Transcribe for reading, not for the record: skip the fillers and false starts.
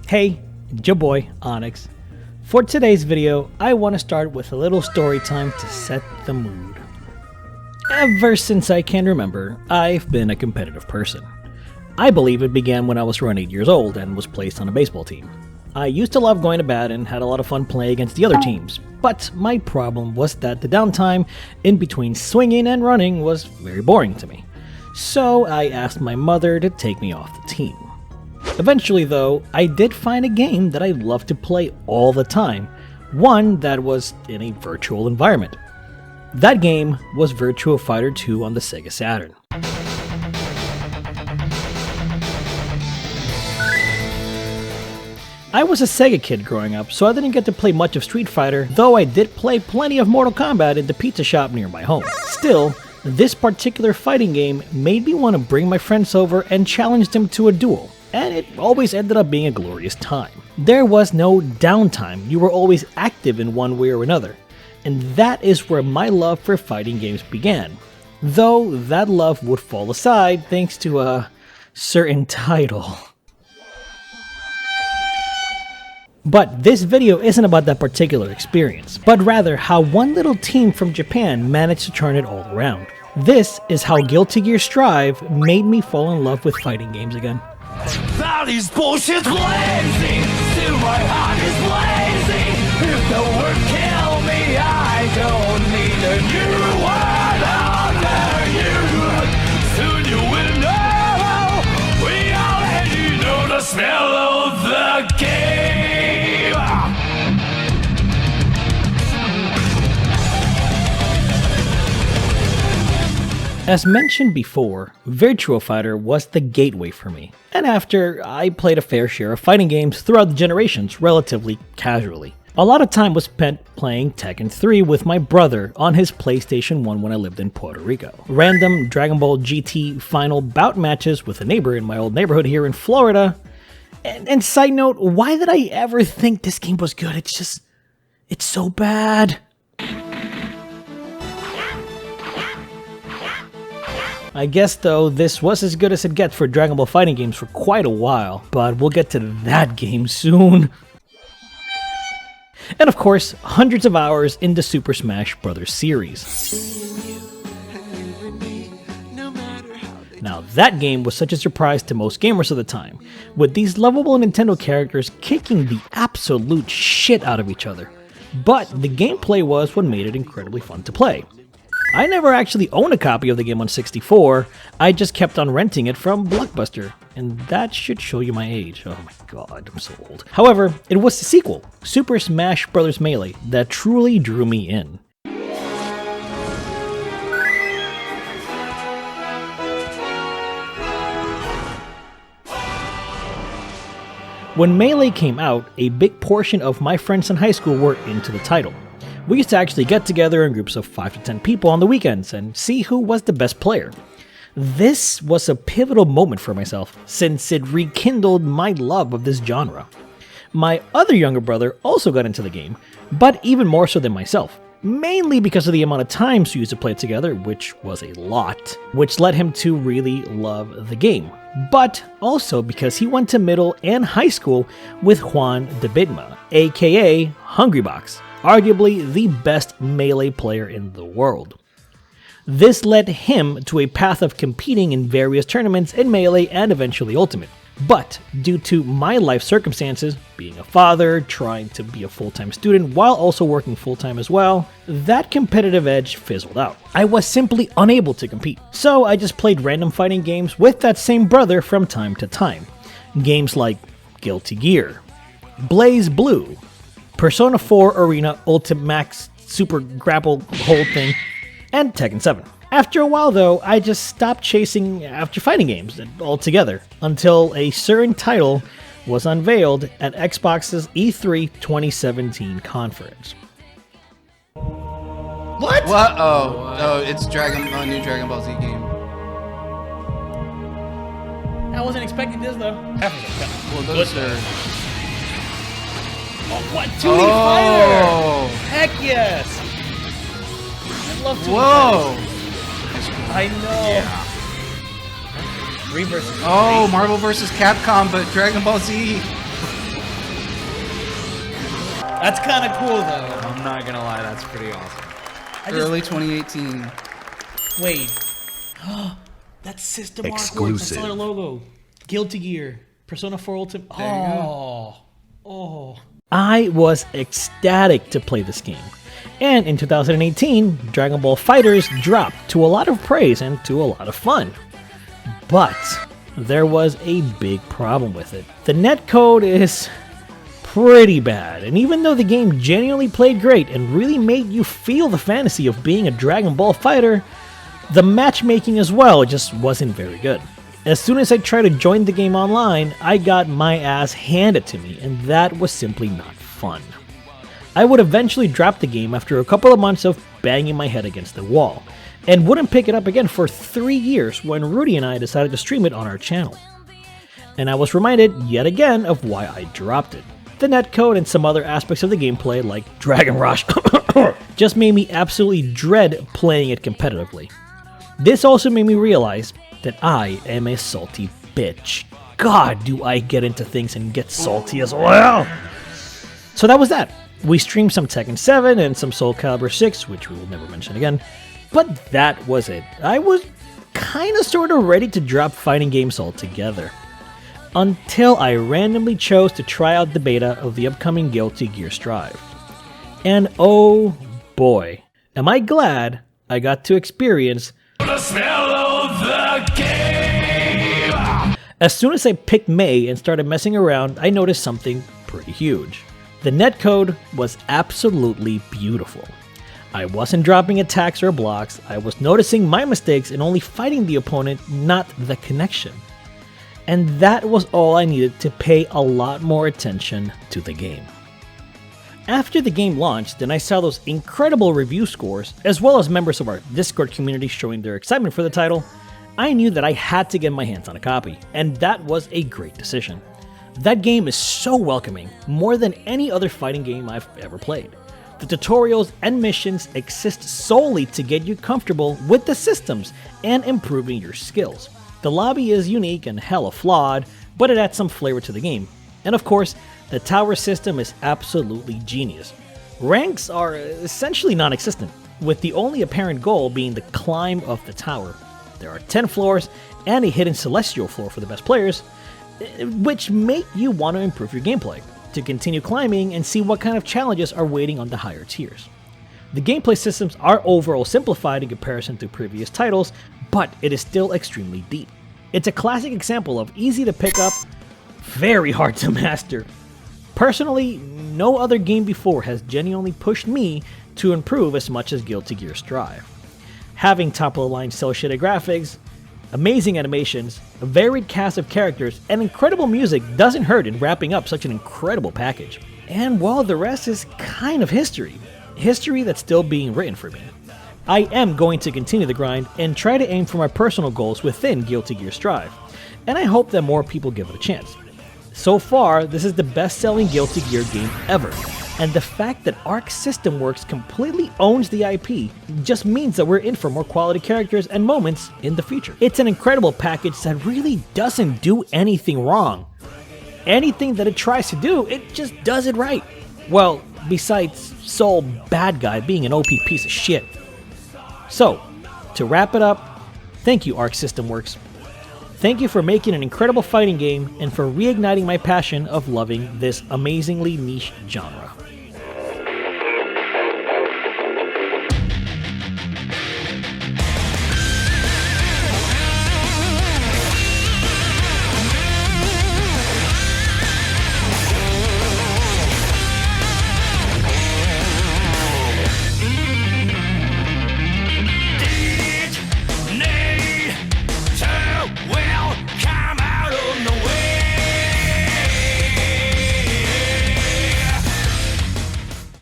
Hey, it's your boy, Onyx. For today's video, I want to start with a little story time to set the mood. Ever since I can remember, I've been a competitive person. I believe it began when I was around 8 years old and was placed on a baseball team. I used to love going to bat and had a lot of fun playing against the other teams, but my problem was that the downtime in between swinging and running was very boring to me. So I asked my mother to take me off the team. Eventually though, I did find a game that I loved to play all the time, one that was in a virtual environment. That game was Virtua Fighter 2 on the Sega Saturn. I was a Sega kid growing up, so I didn't get to play much of Street Fighter, though I did play plenty of Mortal Kombat in the pizza shop near my home. Still, this particular fighting game made me want to bring my friends over and challenge them to a duel, and it always ended up being a glorious time. There was no downtime, you were always active in one way or another, and that is where my love for fighting games began. Though that love would fall aside thanks to a certain title. But this video isn't about that particular experience, but rather how one little team from Japan managed to turn it all around. This is how Guilty Gear Strive made me fall in love with fighting games again. That is bullshit blazing, still my heart is blazing. If the word kill me, I don't need a new word under you. Soon you will know, we already know the smell of the game. As mentioned before, Virtua Fighter was the gateway for me, and after, I played a fair share of fighting games throughout the generations relatively casually. A lot of time was spent playing Tekken 3 with my brother on his PlayStation 1 when I lived in Puerto Rico. Random Dragon Ball GT final bout matches with a neighbor in my old neighborhood here in Florida. And side note, why did I ever think this game was good? It's so bad. I guess though, this was as good as it gets for Dragon Ball fighting games for quite a while, but we'll get to that game soon. And of course, hundreds of hours in the Super Smash Bros. Series. Now that game was such a surprise to most gamers of the time, with these lovable Nintendo characters kicking the absolute shit out of each other. But the gameplay was what made it incredibly fun to play. I never actually owned a copy of the game on 64, I just kept on renting it from Blockbuster, and that should show you my age. Oh my god, I'm so old. However, it was the sequel, Super Smash Bros. Melee, that truly drew me in. When Melee came out, a big portion of my friends in high school were into the title. We used to actually get together in groups of 5 to 10 people on the weekends and see who was the best player. This was a pivotal moment for myself, since it rekindled my love of this genre. My other younger brother also got into the game, but even more so than myself, mainly because of the amount of times we used to play it together, which was a lot, which led him to really love the game. But also because he went to middle and high school with Juan de Bidma, aka Hungrybox, arguably the best Melee player in the world. This led him to a path of competing in various tournaments in Melee and eventually Ultimate. But due to my life circumstances, being a father, trying to be a full-time student while also working full-time as well, that competitive edge fizzled out. I was simply unable to compete, so I just played random fighting games with that same brother from time to time. Games like Guilty Gear, Blaze Blue, Persona 4 Arena Ultimate Max Super Grapple whole thing, and Tekken 7. After a while though, I just stopped chasing after fighting games altogether, until a certain title was unveiled at Xbox's E3 2017 conference. What? Oh, it's new Dragon Ball Z game. I wasn't expecting this though. Well, those are... What? 2D Fighter! Heck yes! I love 2D Whoa! I know. Yeah. Reverse. Oh, Marvel vs. Capcom, but Dragon Ball Z. That's kind of cool, though. I'm not gonna lie, that's pretty awesome. Early 2018. Wait. That's System Artwork. Exclusive. That's their logo. Guilty Gear. Persona 4 Ultimate. There you Oh. I was ecstatic to play this game. And in 2018, Dragon Ball FighterZ dropped to a lot of praise and to a lot of fun. But there was a big problem with it. The netcode is pretty bad, and even though the game genuinely played great and really made you feel the fantasy of being a Dragon Ball fighter, the matchmaking as well just wasn't very good. As soon as I tried to join the game online, I got my ass handed to me, and that was simply not fun. I would eventually drop the game after a couple of months of banging my head against the wall, and wouldn't pick it up again for 3 years when Rudy and I decided to stream it on our channel. And I was reminded yet again of why I dropped it. The netcode and some other aspects of the gameplay, like Dragon Rush, just made me absolutely dread playing it competitively. This also made me realize that I am a salty bitch. God, do I get into things and get salty as well. So that was that. We streamed some Tekken 7 and some Soul Calibur 6, which we will never mention again. But that was it. I was kinda sorta ready to drop fighting games altogether. Until I randomly chose to try out the beta of the upcoming Guilty Gear Strive. And oh boy, am I glad I got to experience The smell of the game. As soon as I picked May and started messing around, I noticed something pretty huge. The netcode was absolutely beautiful. I wasn't dropping attacks or blocks, I was noticing my mistakes and only fighting the opponent, not the connection. And that was all I needed to pay a lot more attention to the game. After the game launched and I saw those incredible review scores, as well as members of our Discord community showing their excitement for the title, I knew that I had to get my hands on a copy, and that was a great decision. That game is so welcoming, more than any other fighting game I've ever played. The tutorials and missions exist solely to get you comfortable with the systems and improving your skills. The lobby is unique and hella flawed, but it adds some flavor to the game. And of course, the tower system is absolutely genius. Ranks are essentially non-existent, with the only apparent goal being the climb of the tower. There are 10 floors and a hidden celestial floor for the best players, which make you want to improve your gameplay, to continue climbing and see what kind of challenges are waiting on the higher tiers. The gameplay systems are overall simplified in comparison to previous titles, but it is still extremely deep. It's a classic example of easy to pick up, very hard to master. Personally, no other game before has genuinely pushed me to improve as much as Guilty Gear Strive. Having top-of-the-line cel-shaded graphics, amazing animations, a varied cast of characters, and incredible music doesn't hurt in wrapping up such an incredible package. And well, the rest is kind of history. History that's still being written for me. I am going to continue the grind and try to aim for my personal goals within Guilty Gear Strive, and I hope that more people give it a chance. So far, this is the best-selling Guilty Gear game ever, and the fact that Arc System Works completely owns the IP just means that we're in for more quality characters and moments in the future. It's an incredible package that really doesn't do anything wrong. Anything that it tries to do, it just does it right. Well, besides Soul Bad Guy being an OP piece of shit. So, to wrap it up, thank you Arc System Works. Thank you for making an incredible fighting game and for reigniting my passion of loving this amazingly niche genre.